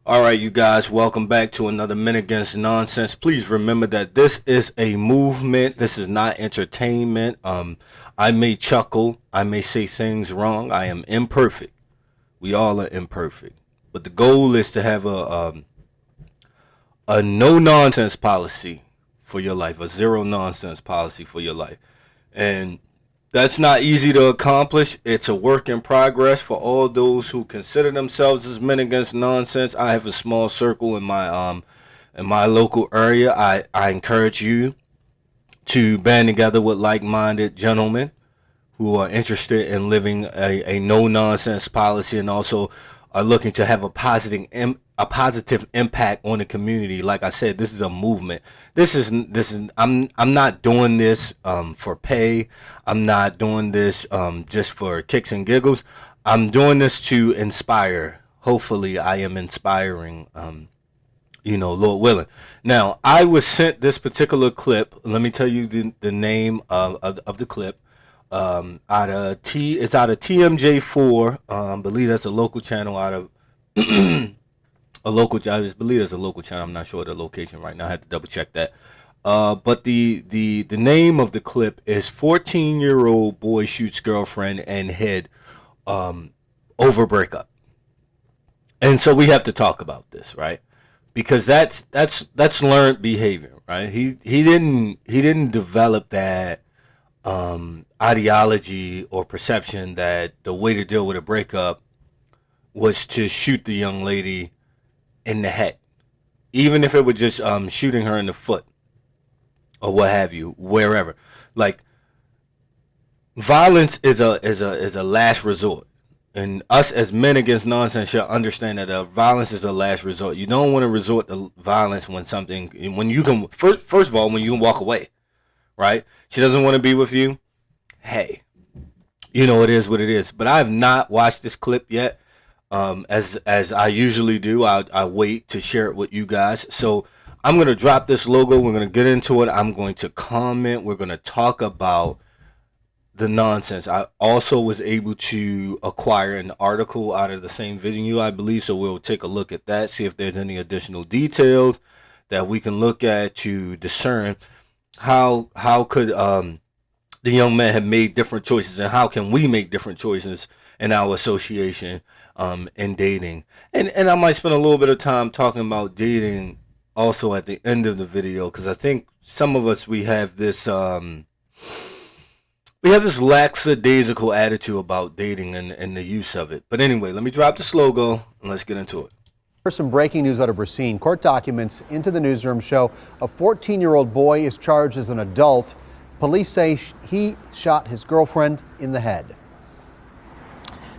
All right, you guys, welcome back to another Minute Against Nonsense. Please remember that this is a movement. This is not entertainment. I may chuckle. I may say things wrong. I am imperfect. We all are imperfect. But the goal is to have a no nonsense policy for your life, a zero nonsense policy for your life. And that's not easy to accomplish. It's a work in progress for all those who consider themselves as men against nonsense. I have a small circle in my local area. I encourage you to band together with like-minded gentlemen who are interested in living a no-nonsense policy and also are looking to have a positive impact on the community. Like I said, this is a movement. This is I'm not doing this for pay. I'm not doing this just for kicks and giggles. I'm doing this to inspire. Hopefully, I am inspiring. Lord willing. Now, I was sent this particular clip. Let me tell you the name of the clip. It's out of TMJ4. I believe that's a local channel out of I just believe it's a local channel. I'm not sure the location right now. I had to double check that. But the name of the clip is 14-year-old boy shoots girlfriend and head over breakup. And so we have to talk about this, right? Because that's learned behavior, right? He didn't develop that ideology or perception that the way to deal with a breakup was to shoot the young lady in the head, even if it was just shooting her in the foot or what have you, wherever. Like, violence is a last resort, and us as men against nonsense should understand that violence is a last resort. You don't want to resort to violence when you can first of all, when you can walk away, right? She doesn't want to be with you. Hey, it is what it is. But I have not watched this clip yet. As I usually do, I wait to share it with you guys. So I'm going to drop this logo. We're going to get into it. I'm going to comment. We're going to talk about the nonsense. I also was able to acquire an article out of the same video, I believe. So we'll take a look at that, see if there's any additional details that we can look at to discern how could the young man have made different choices, and how can we make different choices in our association in dating. And I might spend a little bit of time talking about dating also at the end of the video, because I think some of us, we have this lackadaisical attitude about dating and the use of it. But anyway, let me drop this logo and let's get into it. There's some breaking news out of Racine. Court documents into the newsroom show a 14-year-old boy is charged as an adult. Police say he shot his girlfriend in the head.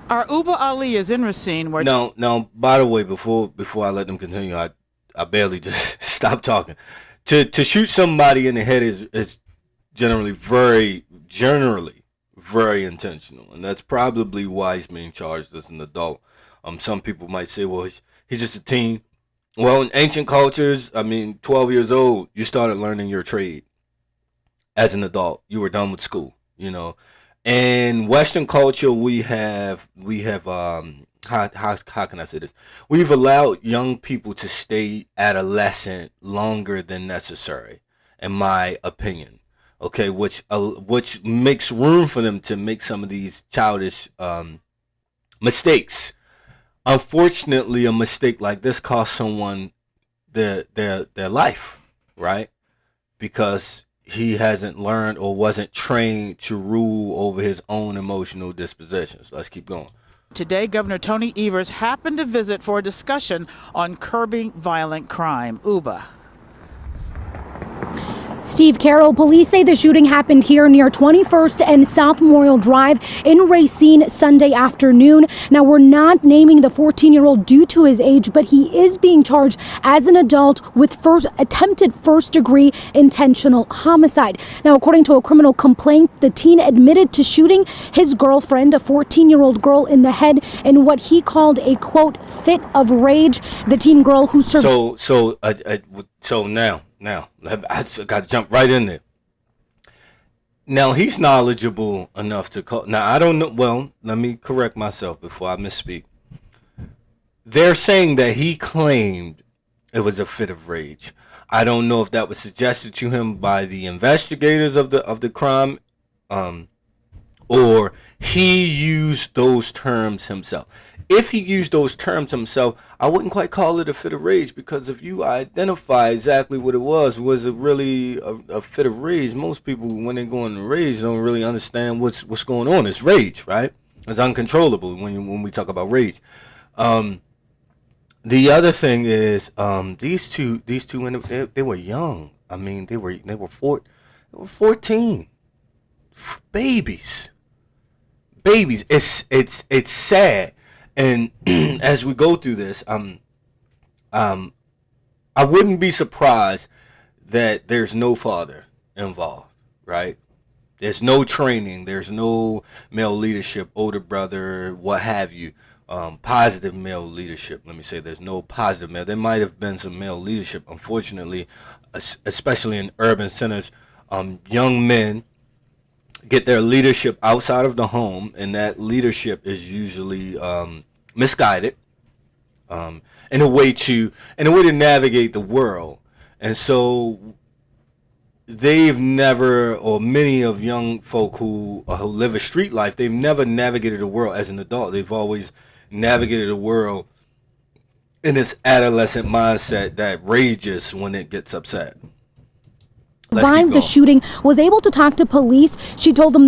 Our Uba Ali is in Racine. Now, by the way, before I let them continue, I barely just stopped talking. To shoot somebody in the head is generally very intentional, and that's probably why he's being charged as an adult. Some people might say, well, he's just a teen. Well, in ancient cultures, 12 years old, you started learning your trade. As an adult, you were done with school, In Western culture, we have how can I say this? We've allowed young people to stay adolescent longer than necessary, in my opinion. Okay, which makes room for them to make some of these childish mistakes. Unfortunately, a mistake like this costs someone their life, right? Because he hasn't learned or wasn't trained to rule over his own emotional dispositions. Let's keep going. Today, Governor Tony Evers happened to visit for a discussion on curbing violent crime. Uba. Steve Carroll, police say the shooting happened here near 21st and South Memorial Drive in Racine Sunday afternoon. Now, we're not naming the 14-year-old due to his age, but he is being charged as an adult with attempted first-degree intentional homicide. Now, according to a criminal complaint, the teen admitted to shooting his girlfriend, a 14-year-old girl, in the head in what he called a, quote, fit of rage. The teen girl who survived. So now, I got to jump right in there. Now, he's knowledgeable enough to call. Now, I don't know. Well, let me correct myself before I misspeak. they're saying that he claimed it was a fit of rage. I don't know if that was suggested to him by the investigators of the crime, or he used those terms himself. If he used those terms himself, I wouldn't quite call it a fit of rage, because if you identify exactly what it was it really a fit of rage? Most people, when they go into rage, don't really understand what's going on. It's rage, right? It's uncontrollable when we talk about rage. The other thing is, these two they were young. I mean, they were 14, babies. It's sad. And as we go through this, I wouldn't be surprised that there's no father involved, right? There's no training. There's no male leadership, older brother, what have you. Positive male leadership. Let me say there's no positive male. There might have been some male leadership, unfortunately, especially in urban centers. Young men get their leadership outside of the home, and that leadership is usually misguided in a way to navigate the world. And so they've never, or many of young folk who live a street life, they've never navigated the world as an adult. They've always navigated the world in this adolescent mindset that rages when it gets upset. Survived the shooting, was able to talk to police. She told them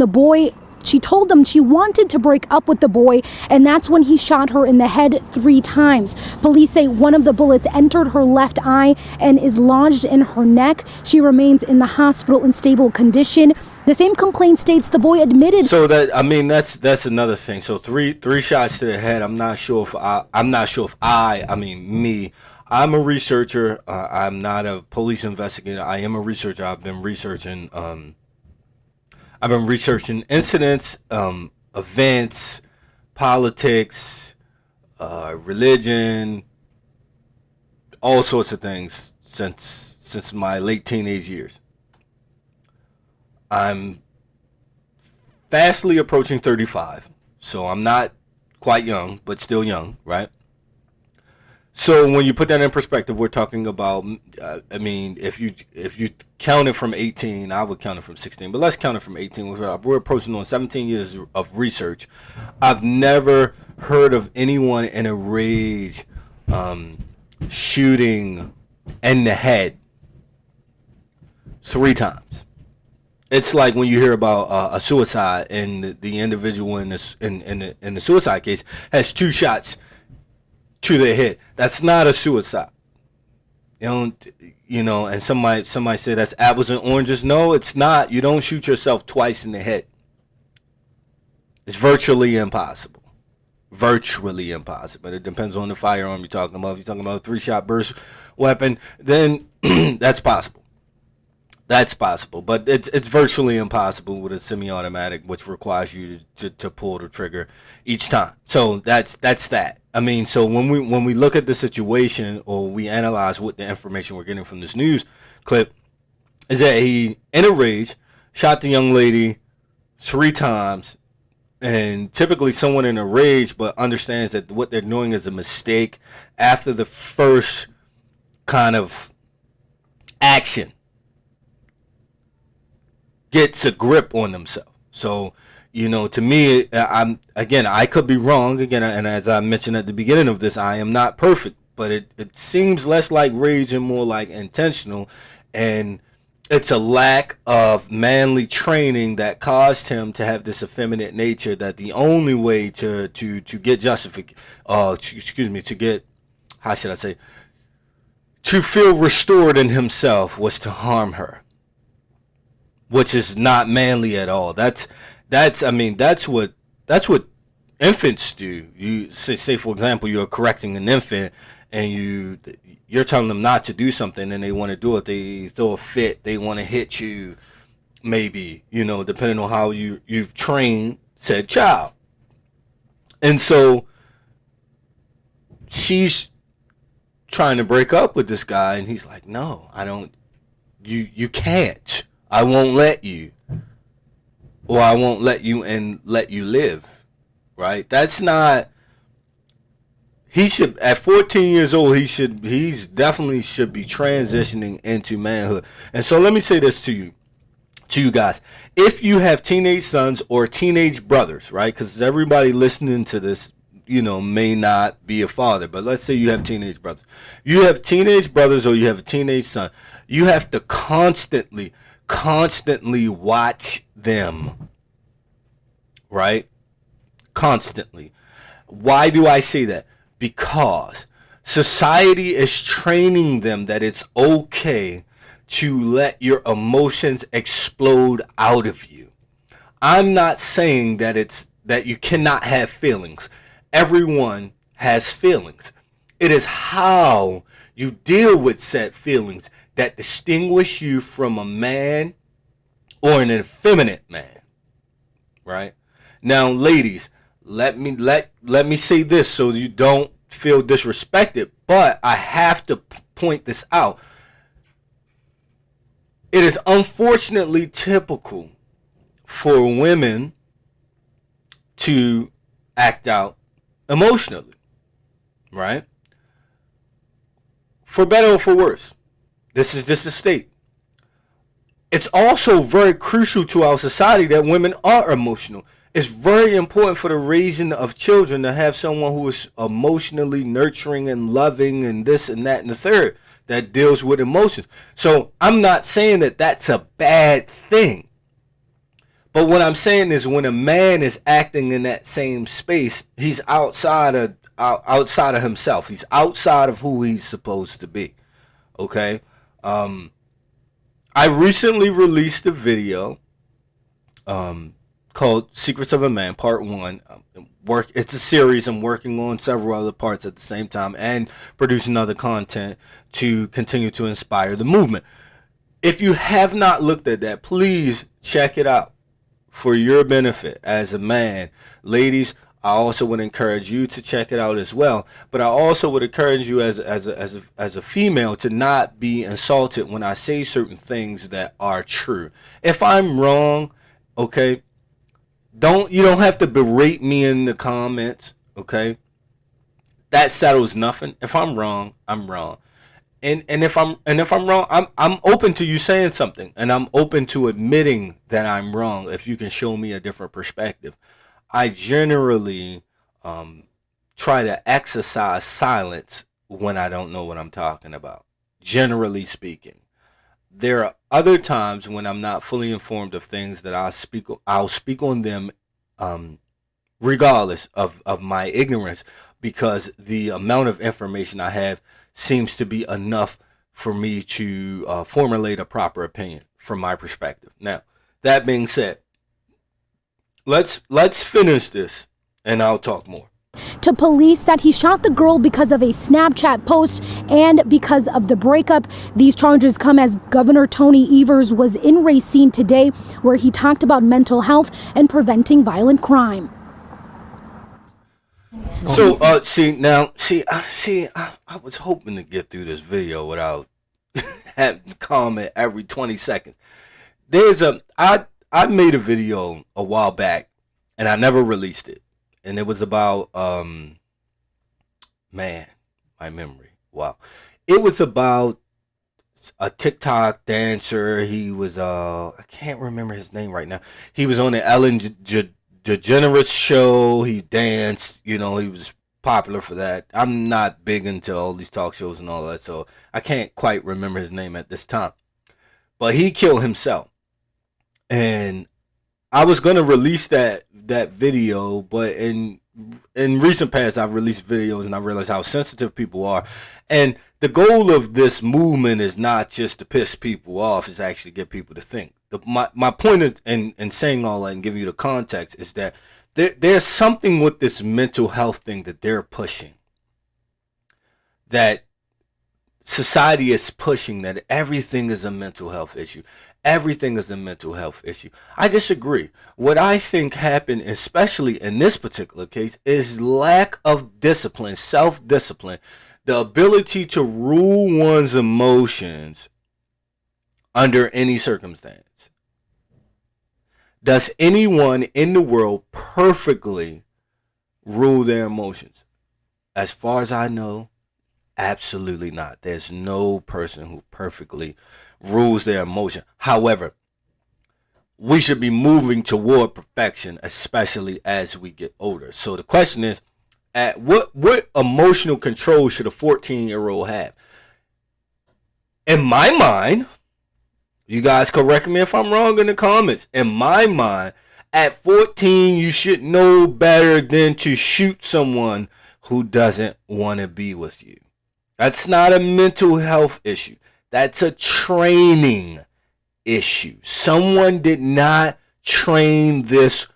she wanted to break up with the boy, and that's when he shot her in the head 3 times. Police say one of the bullets entered her left eye and is lodged in her neck. She remains in the hospital in stable condition. The same complaint states the boy admitted. So that's another thing. So three shots to the head. I'm not sure if I'm a researcher. I'm not a police investigator. I am a researcher. I've been researching incidents, events, politics, religion, all sorts of things since my late teenage years. I'm fastly approaching 35, so I'm not quite young, but still young, right? So when you put that in perspective, we're talking about, if you count it from 18, I would count it from 16, but let's count it from 18. We're approaching on 17 years of research. I've never heard of anyone in a rage shooting in the head 3 times. It's like when you hear about a suicide, and the individual in the suicide case has 2 shots to their head. That's not a suicide. And somebody say that's apples and oranges. No, it's not. You don't shoot yourself twice in the head. It's virtually impossible. Virtually impossible. But it depends on the firearm you're talking about. If you're talking about a 3-shot burst weapon, then that's possible. That's possible, but it's virtually impossible with a semi-automatic, which requires you to pull the trigger each time. So that's that. I mean, so when we look at the situation, or we analyze what the information we're getting from this news clip, is that he, in a rage, shot the young lady 3 times. And typically someone in a rage but understands that what they're doing is a mistake, after the first kind of action gets a grip on themselves. So, to me, I could be wrong again, and as I mentioned at the beginning of this, I am not perfect, but it seems less like rage and more like intentional, and it's a lack of manly training that caused him to have this effeminate nature, that the only way to get to feel restored in himself was to harm her, which is not manly at all. That's what infants do. You say for example, you're correcting an infant, and you're telling them not to do something, and they want to do it. They throw a fit. They want to hit you, maybe, depending on how you've trained said child. And so she's trying to break up with this guy, and he's like, no, I don't. You can't. I won't let you, or I won't let you and let you live, right? That's not, he should, at 14 years old, he's definitely should be transitioning into manhood. And so let me say this to you guys. If you have teenage sons or teenage brothers, right? Because everybody listening to this, may not be a father, but let's say you have teenage brothers. You have teenage brothers or you have a teenage son. You have to constantly watch them, right? Constantly. Why do I say that? Because society is training them that it's okay to let your emotions explode out of you. I'm not saying that you cannot have feelings. Everyone has feelings. It is how you deal with said feelings that distinguish you from a man or an effeminate man. Right? Now, ladies, let me say this so you don't feel disrespected, but I have to point this out. It is unfortunately typical for women to act out emotionally, right? For better or for worse. This is just a state. It's also very crucial to our society that women are emotional. It's very important for the raising of children to have someone who is emotionally nurturing and loving and this and that and the third that deals with emotions. So I'm not saying that that's a bad thing. But what I'm saying is when a man is acting in that same space, he's outside of himself. He's outside of who he's supposed to be. Okay? I recently released a video called Secrets of a Man, Part 1. It's a series. I'm working on several other parts at the same time and producing other content to continue to inspire the movement. If you have not looked at that, please check it out for your benefit as a man. Ladies, I also would encourage you to check it out as well. But I also would encourage you as a female to not be insulted when I say certain things that are true. If I'm wrong, okay, you don't have to berate me in the comments, okay? That settles nothing. If I'm wrong, I'm wrong. And if I'm wrong, I'm open to you saying something, and I'm open to admitting that I'm wrong if you can show me a different perspective. I generally try to exercise silence when I don't know what I'm talking about, generally speaking. There are other times when I'm not fully informed of things that I'll speak on them regardless of my ignorance, because the amount of information I have seems to be enough for me to formulate a proper opinion from my perspective. Now, that being said, let's finish this and I'll talk more. To police that he shot the girl because of a Snapchat post and because of the breakup. These charges come as Governor Tony Evers was in Racine today, where he talked about mental health and preventing violent crime. So, I was hoping to get through this video without having to comment every 20 seconds. I made a video a while back and I never released it. And it was about, my memory. Wow. It was about a TikTok dancer. He was, I can't remember his name right now. He was on the Ellen DeGeneres show. He danced, he was popular for that. I'm not big into all these talk shows and all that, so I can't quite remember his name at this time. But he killed himself. And I was going to release that video, but in recent past I've released videos and I realized how sensitive people are. And the goal of this movement is not just to piss people off, it's actually to get people to think. My point is, in saying all that and giving you the context, is that there's something with this mental health thing that they're pushing, that society is pushing, that everything is a mental health issue. Everything is a mental health issue. I disagree. What I think happened, especially in this particular case, is lack of discipline, self-discipline, the ability to rule one's emotions under any circumstance. Does anyone in the world perfectly rule their emotions? As far as I know, absolutely not. There's no person who perfectly rules their emotion. However, we should be moving toward perfection, especially as we get older. So the question is, at what emotional control should a 14-year-old have? In my mind, you guys correct me if I'm wrong in the comments. In my mind, at 14, you should know better than to shoot someone who doesn't want to be with you. That's not a mental health issue. That's a training issue. Someone did not train this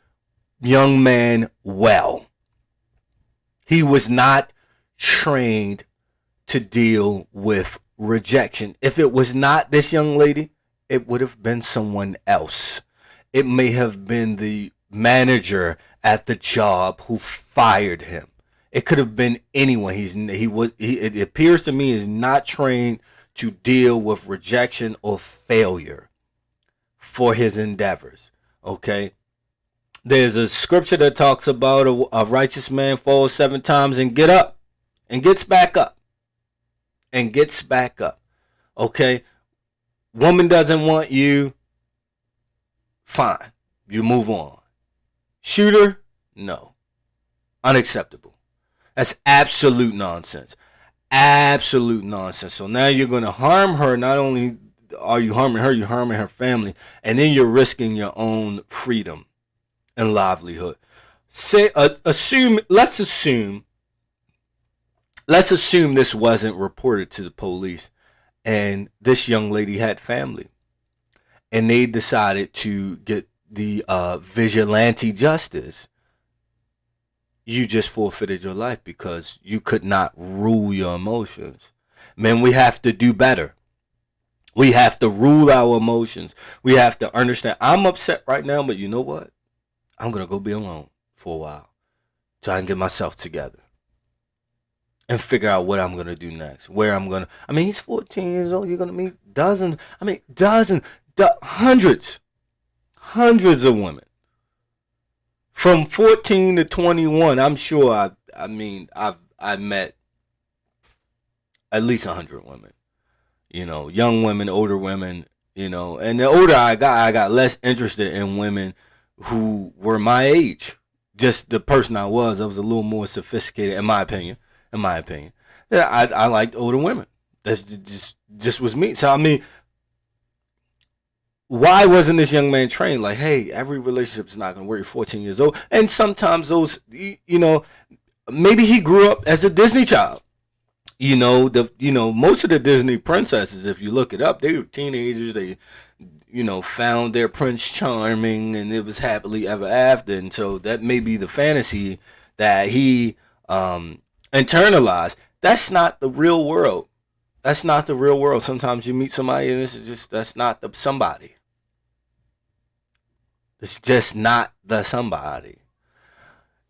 young man well. He was not trained to deal with rejection. If it was not this young lady, it would have been someone else. It may have been the manager at the job who fired him. It could have been anyone. It appears to me is not trained to deal with rejection or failure for his endeavors. Okay? There's a scripture that talks about a righteous man falls 7 times and get up and gets back up and gets back up. Okay? Woman doesn't want you. Fine. You move on. Shooter? No. Unacceptable. That's absolute nonsense. Absolute nonsense. So now you're going to harm her. Not only are you harming her, you're harming her family. And then you're risking your own freedom and livelihood. Let's assume this wasn't reported to the police and this young lady had family and they decided to get the vigilante justice. You just forfeited your life because you could not rule your emotions. Man, we have to do better. We have to rule our emotions. We have to understand. I'm upset right now, but you know what? I'm going to go be alone for a while. Try and get myself together. And figure out what I'm going to do next. Where I'm going to. I mean, he's 14 years old. You're going to meet hundreds of women. From 14 to 21, I'm sure I've met at least 100 women. You know, young women, older women, you know. And the older I got less interested in women who were my age. Just the person I was a little more sophisticated, in my opinion. Yeah, I liked older women. That's just was me. So, I mean, why wasn't this young man trained? Like, hey, every relationship is not going to work. You're 14 years old. And sometimes those, you know, maybe he grew up as a Disney child. Most of the Disney princesses, if you look it up, they were teenagers. They, found their Prince Charming and it was happily ever after. And so that may be the fantasy that he internalized. That's not the real world. That's not the real world. Sometimes you meet somebody and that's not the somebody. It's just not the somebody.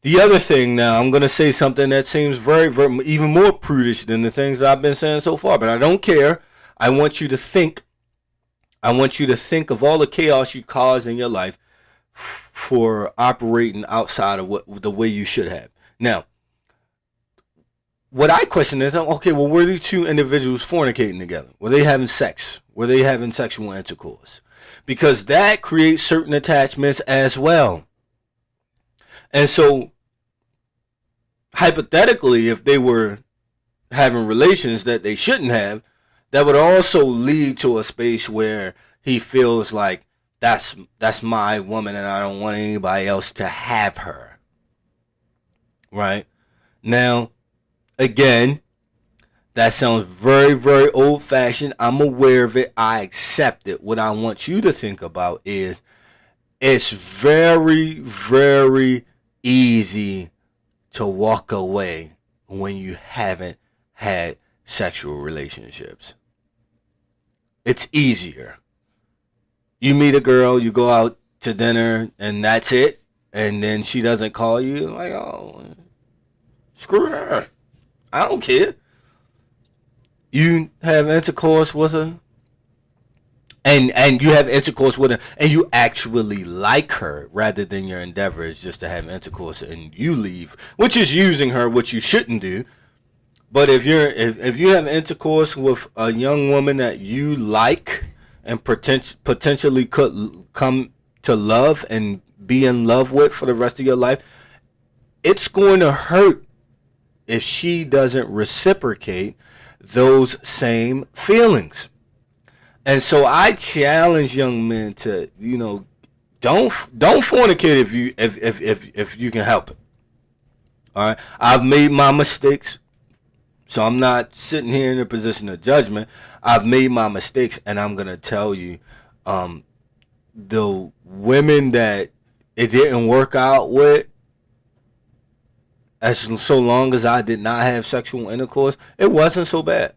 The other thing now, I'm going to say something that seems very, very, even more prudish than the things that I've been saying so far, but I don't care. I want you to think of all the chaos you caused in your life for operating outside of the way you should have. Now, what I question is, okay, well, were these two individuals fornicating together? Were they having sex? Were they having sexual intercourse? Because that creates certain attachments as well. And so, hypothetically, if they were having relations that they shouldn't have, that would also lead to a space where he feels like that's my woman and I don't want anybody else to have her. Right? Now, again, that sounds very, very old-fashioned. I'm aware of it. I accept it. What I want you to think about is it's very, very easy to walk away when you haven't had sexual relationships. It's easier. You meet a girl, you go out to dinner, and that's it. And then she doesn't call you. Like, oh, screw her. I don't care. You have intercourse with her, and you have intercourse with her, and you actually like her, rather than your endeavor is just to have intercourse and you leave, which is using her, which you shouldn't do. But if you have intercourse with a young woman that you like and potentially could come to love and be in love with for the rest of your life, it's going to hurt if she doesn't reciprocate those same feelings. And so I challenge young men to, don't fornicate if you can help it. All right, I've made my mistakes, so I'm not sitting here in a position of judgment. I've made my mistakes, and I'm gonna tell you, the women that it didn't work out with, as so long as I did not have sexual intercourse, it wasn't so bad.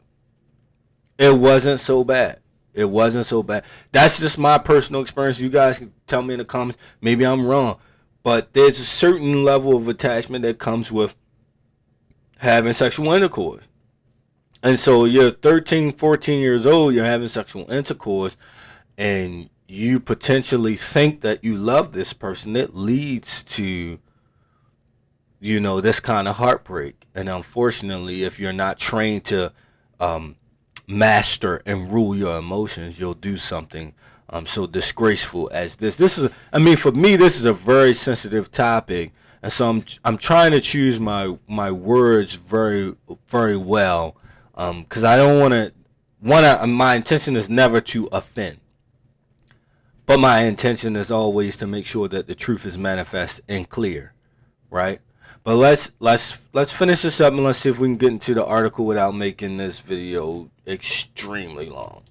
It wasn't so bad. It wasn't so bad. That's just my personal experience. You guys can tell me in the comments. Maybe I'm wrong. But there's a certain level of attachment that comes with having sexual intercourse. And so you're 13, 14 years old, you're having sexual intercourse, and you potentially think that you love this person. It leads to, this kind of heartbreak. And unfortunately, if you're not trained to master and rule your emotions, you'll do something so disgraceful as this. For me, this is a very sensitive topic, and so I'm trying to choose my words very, very well, because I don't want to. My intention is never to offend, but my intention is always to make sure that the truth is manifest and clear, right? But let's finish this up, and let's see if we can get into the article without making this video extremely long.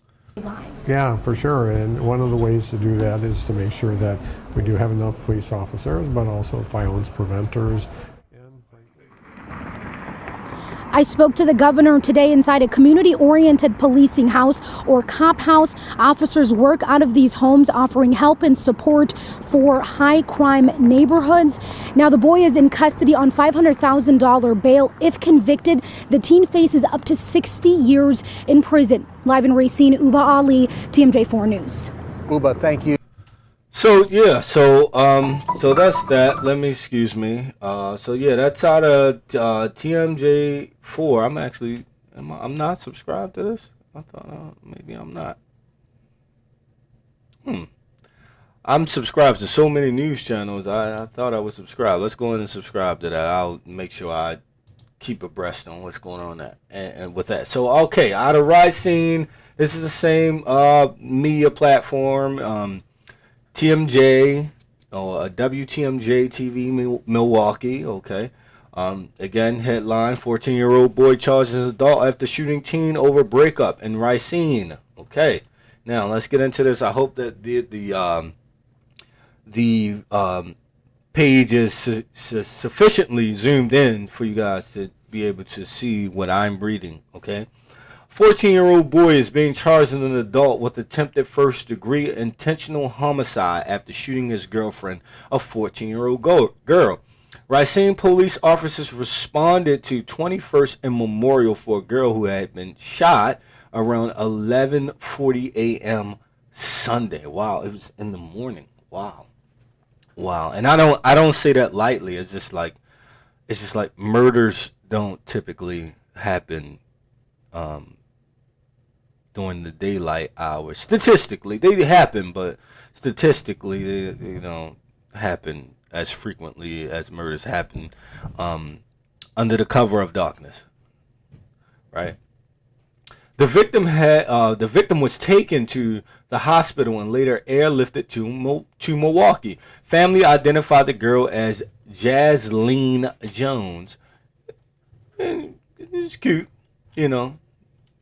Yeah, for sure. And one of the ways to do that is to make sure that we do have enough police officers, but also violence preventers. I spoke to the governor today inside a community-oriented policing house, or COP house. Officers work out of these homes, offering help and support for high-crime neighborhoods. Now, the boy is in custody on $500,000 bail. If convicted, the teen faces up to 60 years in prison. Live in Racine, Uba Ali, TMJ4 News. Uba, thank you. So that's that. Excuse me. That's out of TMJ4. I'm not subscribed to this. I thought maybe I'm not. I'm subscribed to so many news channels. I thought I was subscribed. Let's go in and subscribe to that. I'll make sure I keep abreast on what's going on and with that. So okay, out of Racine. This is the same media platform. TMJ, WTMJ TV Milwaukee, okay. Again, headline, 14-year-old boy charged as an adult after shooting teen over breakup in Racine. Okay, now let's get into this. I hope that the page is sufficiently zoomed in for you guys to be able to see what I'm reading, okay. 14-year-old boy is being charged as an adult with attempted first-degree intentional homicide after shooting his girlfriend, a 14-year-old girl. Racine police officers responded to 21st and Memorial for a girl who had been shot around 11:40 a.m. Sunday. Wow, it was in the morning. Wow. And I don't say that lightly. It's just like murders don't typically happen during the daylight hours. Statistically, they happen, but statistically, they don't happen as frequently as murders happen under the cover of darkness. Right? The victim was taken to the hospital and later airlifted to Milwaukee. Family identified the girl as Jasleen Jones. And it's cute,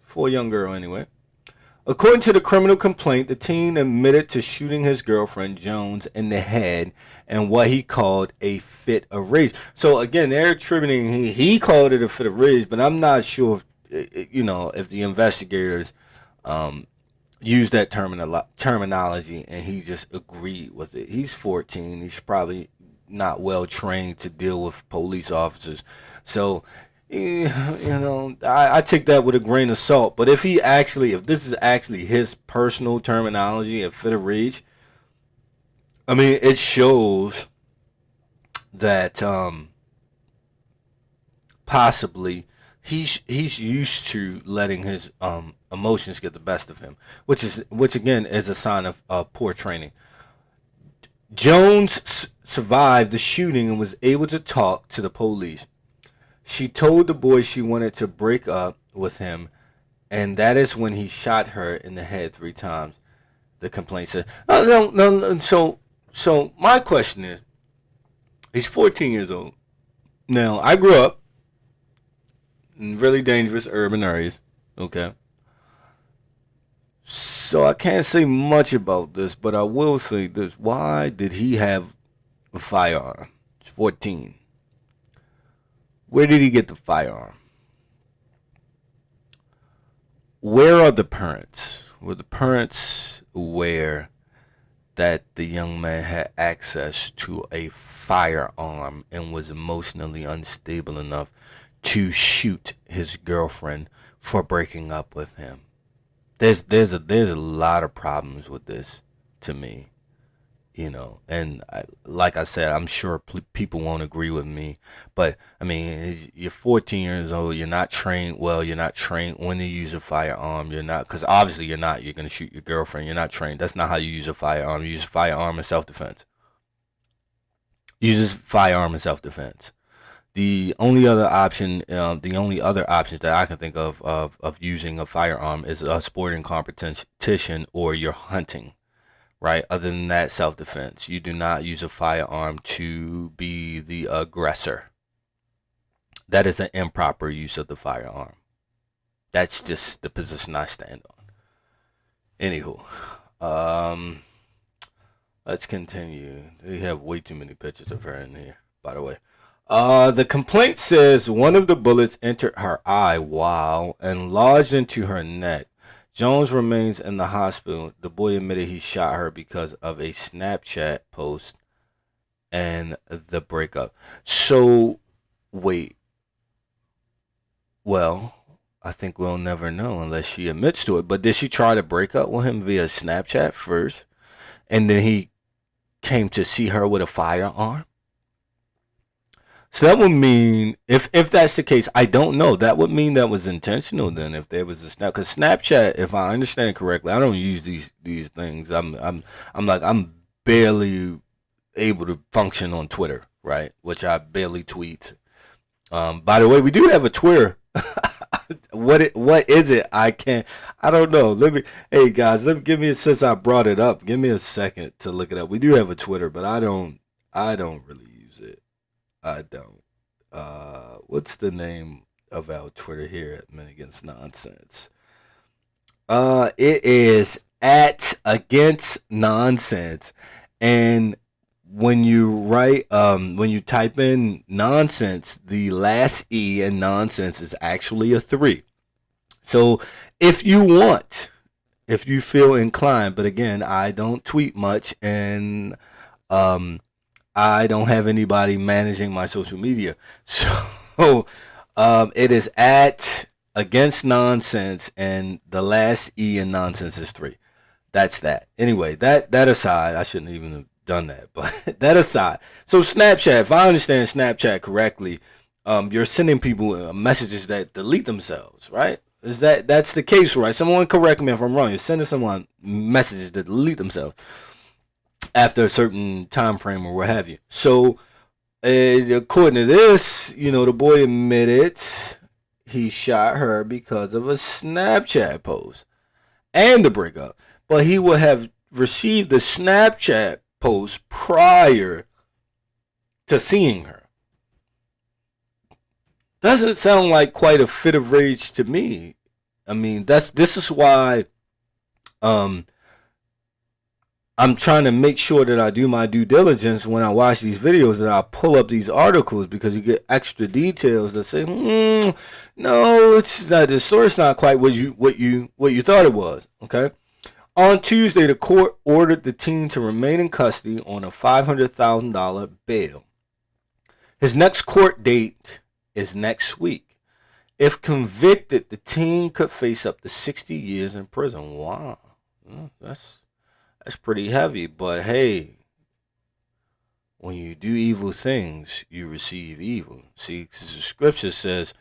for a young girl anyway. According to the criminal complaint, the teen admitted to shooting his girlfriend Jones in the head in what he called a fit of rage. So again, they're attributing he called it a fit of rage, but I'm not sure if the investigators used that terminology and he just agreed with it. He's 14. He's probably not well trained to deal with police officers. So I take that with a grain of salt. But if this is actually his personal terminology, a fit of rage, I mean, it shows that possibly he's used to letting his emotions get the best of him, which again is a sign of poor training. Jones survived the shooting and was able to talk to the police. She told the boy she wanted to break up with him, and that is when he shot her in the head 3 times. The complaint said. No. So my question is, he's 14 years old. Now, I grew up in really dangerous urban areas, okay? So I can't say much about this, but I will say this. Why did he have a firearm? He's 14. Where did he get the firearm? Where are the parents? Were the parents aware that the young man had access to a firearm and was emotionally unstable enough to shoot his girlfriend for breaking up with him? There's a lot of problems with this to me. And like I said, I'm sure people won't agree with me, but I mean, you're 14 years old, you're not trained well, you're not trained when to use a firearm, because obviously you're going to shoot your girlfriend, you're not trained, that's not how you use a firearm, you use a firearm in self-defense. The only other options that I can think of using a firearm is a sporting competition or you're hunting. Right? Other than that, self-defense. You do not use a firearm to be the aggressor. That is an improper use of the firearm. That's just the position I stand on. Anywho, let's continue. They have way too many pictures of her in here, by the way. The complaint says one of the bullets entered her eye and lodged into her neck. Jones remains in the hospital. The boy admitted he shot her because of a Snapchat post and the breakup. So, wait. Well, I think we'll never know unless she admits to it. But did she try to break up with him via Snapchat first? And then he came to see her with a firearm? So that would mean, if that's the case, I don't know. That would mean that was intentional then, if there was a snap. Because Snapchat, if I understand it correctly, I don't use these things. I'm barely able to function on Twitter, right? Which I barely tweet. By the way, we do have a Twitter. What is it? I don't know. Hey guys, give me since I brought it up. Give me a second to look it up. We do have a Twitter, but I don't really use it. I don't. What's the name of our Twitter here at Men Against Nonsense? It is @AgainstNonsense, and when you type in nonsense, the last E in nonsense is actually a 3. So if you feel inclined, but again, I don't tweet much, and I don't have anybody managing my social media. So it is @AgainstNonsense, and the last E in nonsense is 3. That's that. Anyway, that aside, I shouldn't even have done that, but that aside. So Snapchat, if I understand Snapchat correctly, you're sending people messages that delete themselves, right? That's the case, right? Someone correct me if I'm wrong. You're sending someone messages that delete themselves after a certain time frame or what have you. So, according to this, the boy admitted he shot her because of a Snapchat post and the breakup. But he would have received the Snapchat post prior to seeing her. Doesn't sound like quite a fit of rage to me. I mean, this is why I'm trying to make sure that I do my due diligence when I watch these videos, that I pull up these articles, because you get extra details that say, no, it's not. The story's not quite what you thought it was. Okay. On Tuesday, the court ordered the teen to remain in custody on a $500,000 bail. His next court date is next week. If convicted, the teen could face up to 60 years in prison. Wow. That's pretty heavy. But hey, when you do evil things, you receive evil. See, 'cause the scripture says,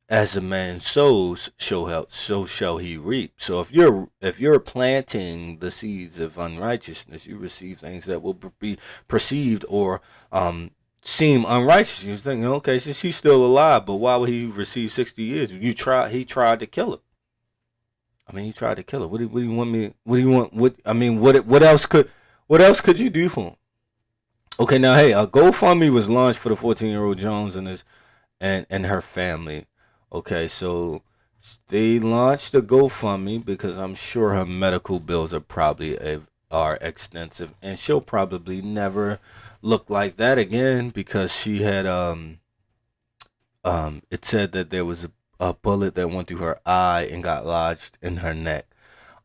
as a man sows, so shall he reap. So if you're planting the seeds of unrighteousness, you receive things that will be perceived or seem unrighteous. You're thinking, okay, so she's still alive, but why would he receive 60 years? He tried to kill her. I mean, he tried to kill her. What do you want me? What do you want? What else could you do for him? Okay, now hey, a GoFundMe was launched for the 14-year-old Jones and her family. Okay, so they launched a GoFundMe because I'm sure her medical bills are extensive, and she'll probably never look like that again because she had it said that there was a bullet that went through her eye and got lodged in her neck.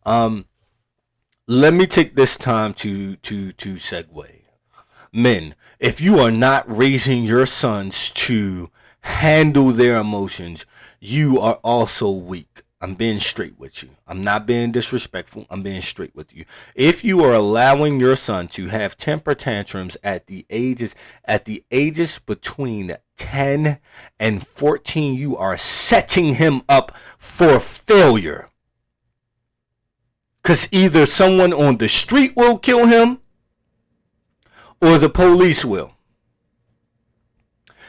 Let me take this time to segue. Men, if you are not raising your sons to handle their emotions, you are also weak. I'm being straight with you. I'm not being disrespectful. I'm being straight with you. If you are allowing your son to have temper tantrums at the ages between 10 and 14, you are setting him up for failure. Because either someone on the street will kill him or the police will.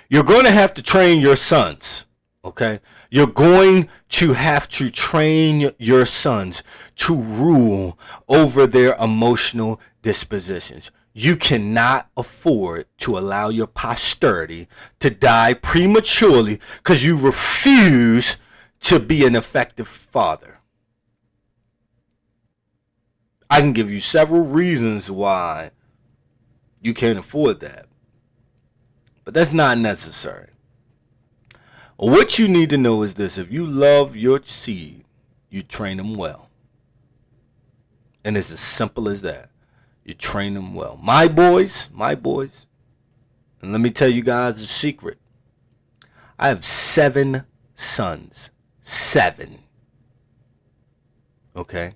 You're going to have to train your sons, okay? You're going to have to train your sons to rule over their emotional dispositions. You cannot afford to allow your posterity to die prematurely because you refuse to be an effective father. I can give you several reasons why you can't afford that. But that's not necessary. What you need to know is this. If you love your seed, you train them well. And it's as simple as that. You train them well. My boys, and let me tell you guys a secret. I have 7 sons. 7. Okay?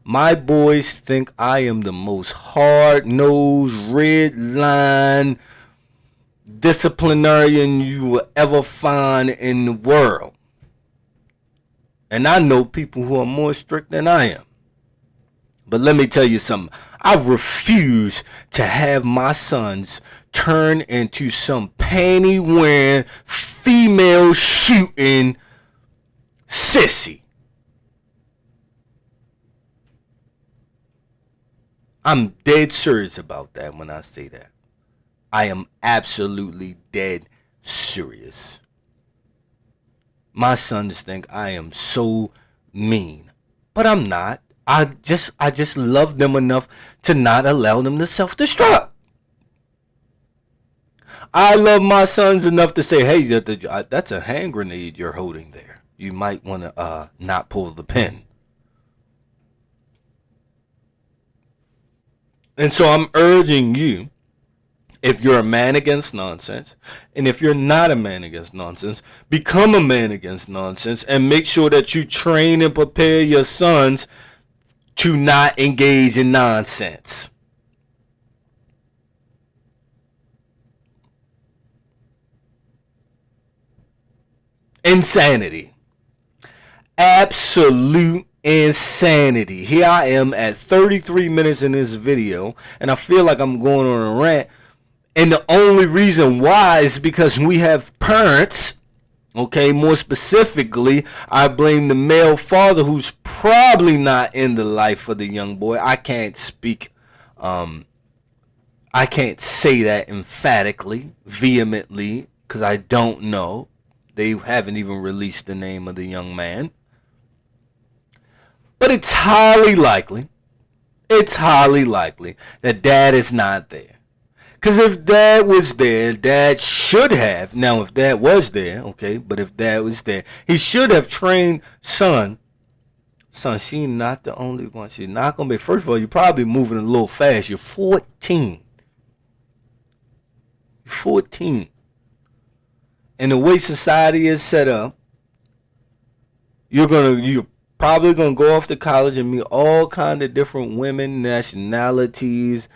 My boys think I am the most hard-nosed, red-line disciplinarian you will ever find in the world. And I know people who are more strict than I am. But let me tell you something. I refuse to have my sons turn into some panty-wearing, female-shooting sissy. I'm dead serious about that when I say that. I am absolutely dead serious. My sons think I am so mean, but I'm not. I just love them enough to not allow them to self-destruct. I love my sons enough to say, hey, that's a hand grenade you're holding there. You might want to not pull the pin. And so I'm urging you, if you're a man against nonsense, and if you're not a man against nonsense, become a man against nonsense and make sure that you train and prepare your sons to not engage in nonsense. Insanity. Absolute insanity. Here I am at 33 minutes in this video, and I feel like I'm going on a rant. And the only reason why is because we have parents, okay, more specifically, I blame the male father who's probably not in the life of the young boy. I can't speak, I can't say that emphatically, vehemently, because I don't know. They haven't even released the name of the young man. But it's highly likely that dad is not there. Because if dad was there, dad should have. Now, if dad was there, okay, but if dad was there, he should have trained son, she's not the only one. She's not going to be. First of all, you're probably moving a little fast. You're 14. 14. and the way society is set up, you're probably gonna go off to college and meet all kind of different women, nationalities,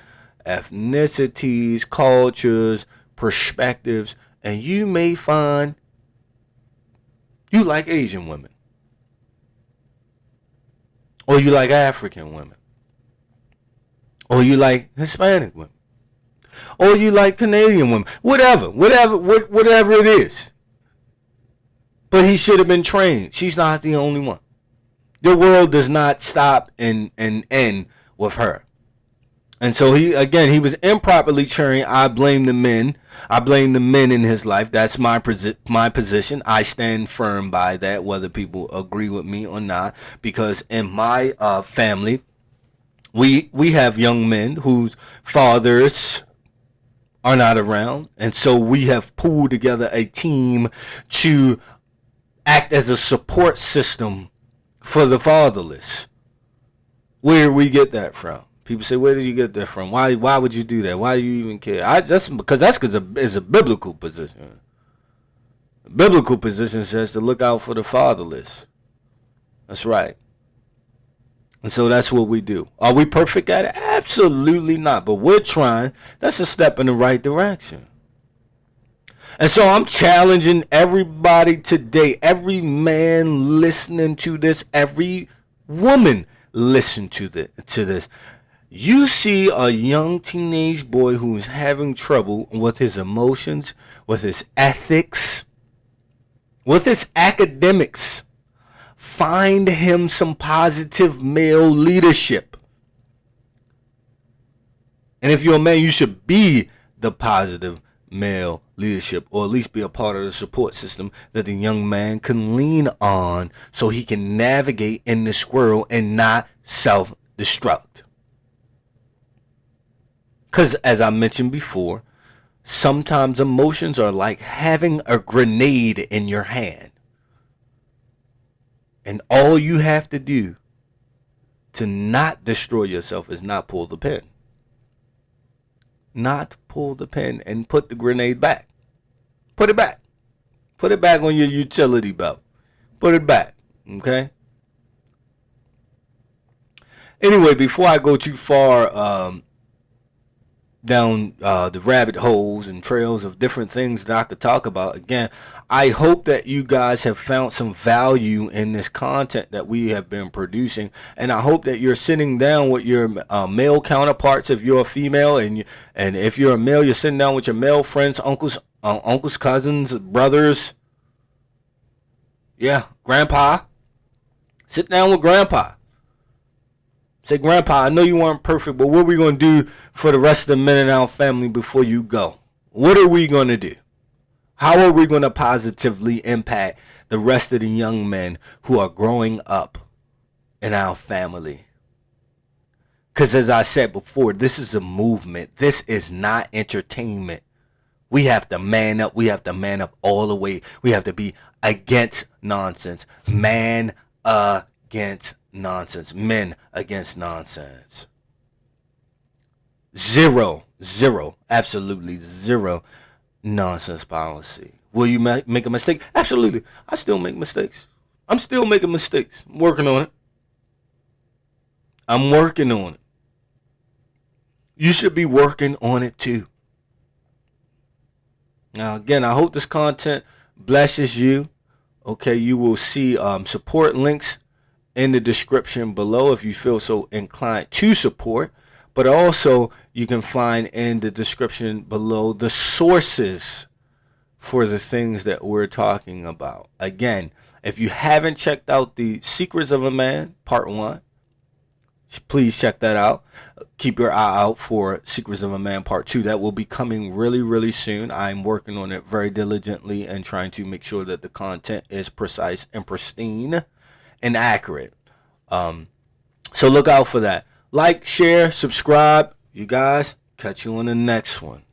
ethnicities, cultures, perspectives, and you may find you like Asian women, or you like African women, or you like Hispanic women, or you like Canadian women, whatever it is. But he should have been trained. She's not the only one. The world does not stop and end with her. And so he was improperly trained. I blame the men. I blame the men in his life. That's my position. I stand firm by that, whether people agree with me or not. Because in my family, we have young men whose fathers are not around. And so we have pulled together a team to act as a support system for the fatherless. Where do we get that from? People say, where did you get that from? Why would you do that? Why do you even care? That's because it's a biblical position. The biblical position says to look out for the fatherless. That's right. And so that's what we do. Are we perfect at it? Absolutely not. But we're trying. That's a step in the right direction. And so I'm challenging everybody today, every man listening to this, every woman listen to this. You see a young teenage boy who's having trouble with his emotions, with his ethics, with his academics. Find him some positive male leadership. And if you're a man, you should be the positive male leadership, or at least be a part of the support system that the young man can lean on so he can navigate in this world and not self-destruct. Because as I mentioned before, sometimes emotions are like having a grenade in your hand. And all you have to do to not destroy yourself is not pull the pin. Not pull the pin and put the grenade back. Put it back. Put it back on your utility belt. Put it back. Okay? Anyway, before I go too far down the rabbit holes and trails of different things that I could talk about, again, I hope that you guys have found some value in this content that we have been producing, and I hope that you're sitting down with your male counterparts if you're a female, and if you're a male, you're sitting down with your male friends, uncles, cousins, brothers, grandpa. Sit down with grandpa. Say, Grandpa, I know you weren't perfect, but what are we going to do for the rest of the men in our family before you go? What are we going to do? How are we going to positively impact the rest of the young men who are growing up in our family? Because as I said before, this is a movement. This is not entertainment. We have to man up. We have to man up all the way. We have to be against nonsense. Man against nonsense. Men against nonsense. Zero, absolutely zero nonsense policy. Will you make a mistake? Absolutely. I still make mistakes. I'm still making mistakes. I'm working on it. You should be working on it too. Now, again, I hope this content blesses you. Okay, you will see support links in the description below if you feel so inclined to support. But also, you can find in the description below the sources for the things that we're talking about. Again, if you haven't checked out the Secrets of a Man, Part 1, please check that out. Keep your eye out for Secrets of a Man Part 2. That will be coming really, really soon. I'm working on it very diligently and trying to make sure that the content is precise and pristine and accurate. So look out for that. Like, share, subscribe. You guys, catch you on the next one.